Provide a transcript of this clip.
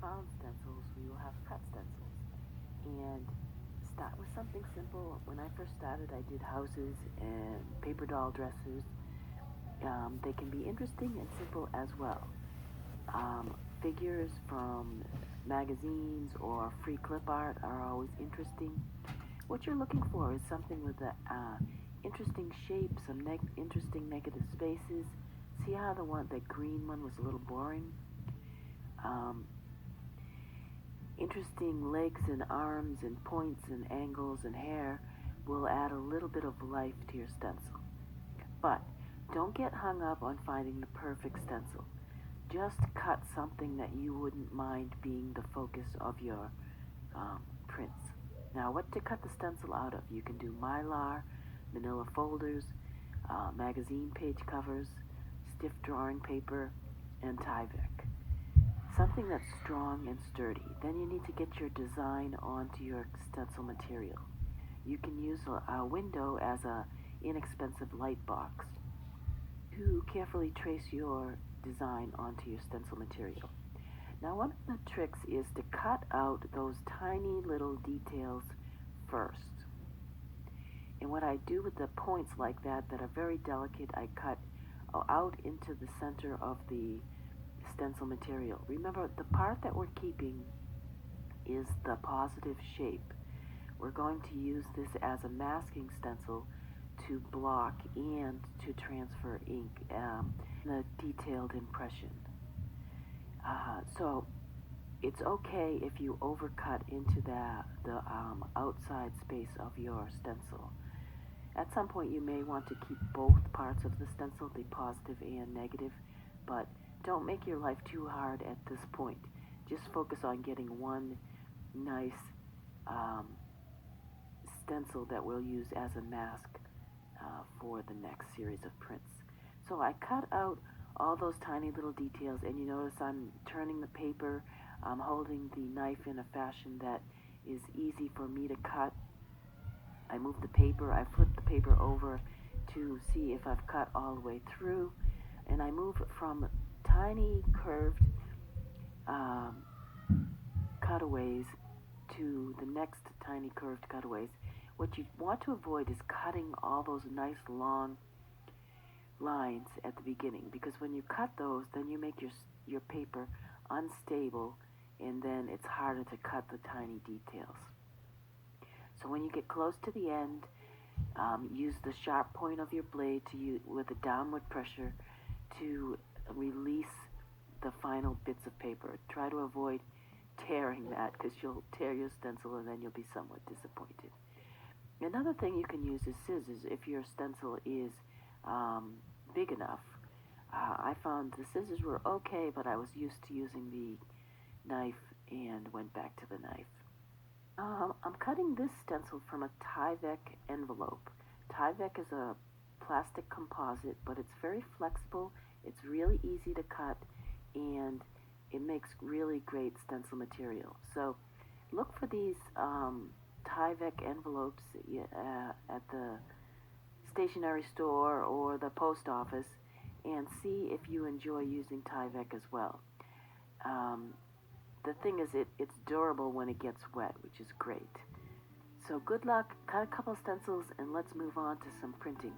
found stencils, we will have cut stencils. And start with something simple. When I first started, I did houses and paper doll dresses. They can be interesting and simple as well. Figures from magazines or free clip art are always interesting. What you're looking for is something with a interesting shape, some interesting negative spaces. See how that green one was a little boring? Um, Interesting legs and arms and points and angles and hair will add a little bit of life to your stencil. But don't get hung up on finding the perfect stencil. Just cut something that you wouldn't mind being the focus of your prints. Now, what to cut the stencil out of? You can do mylar, manila folders, magazine page covers, stiff drawing paper, and Tyvek. Something that's strong and sturdy. Then you need to get your design onto your stencil material. You can use a window as an inexpensive light box to carefully trace your design onto your stencil material. Now, one of the tricks is to cut out those tiny little details first. And what I do with the points like that are very delicate, I cut out into the center of the stencil material. Remember, the part that we're keeping is the positive shape. We're going to use this as a masking stencil to block and to transfer ink in a detailed impression. So it's okay if you overcut into the outside space of your stencil. At some point you may want to keep both parts of the stencil, the positive and negative, but don't make your life too hard at this point. Just focus on getting one nice stencil that we'll use as a mask for the next series of prints. So I cut out all those tiny little details, and you notice I'm turning the paper. I'm holding the knife in a fashion that is easy for me to cut. I move the paper, I flip the paper over to see if I've cut all the way through, and I move from tiny curved cutaways to the next tiny curved cutaways. What you want to avoid is cutting all those nice long lines at the beginning, because when you cut those, then you make your paper unstable, and then it's harder to cut the tiny details. So when you get close to the end, use the sharp point of your blade with a downward pressure to release the final bits of paper. Try to avoid tearing that, because you'll tear your stencil and then you'll be somewhat disappointed. Another thing you can use is scissors if your stencil is big enough. I found the scissors were okay, but I was used to using the knife and went back to the knife. I'm cutting this stencil from a Tyvek envelope. Tyvek is a plastic composite, but it's very flexible. It's really easy to cut, and it makes really great stencil material. So look for these Tyvek envelopes at the stationery store or the post office, and see if you enjoy using Tyvek as well. The thing is, it's durable when it gets wet, which is great. So good luck, cut a couple stencils, and let's move on to some printing.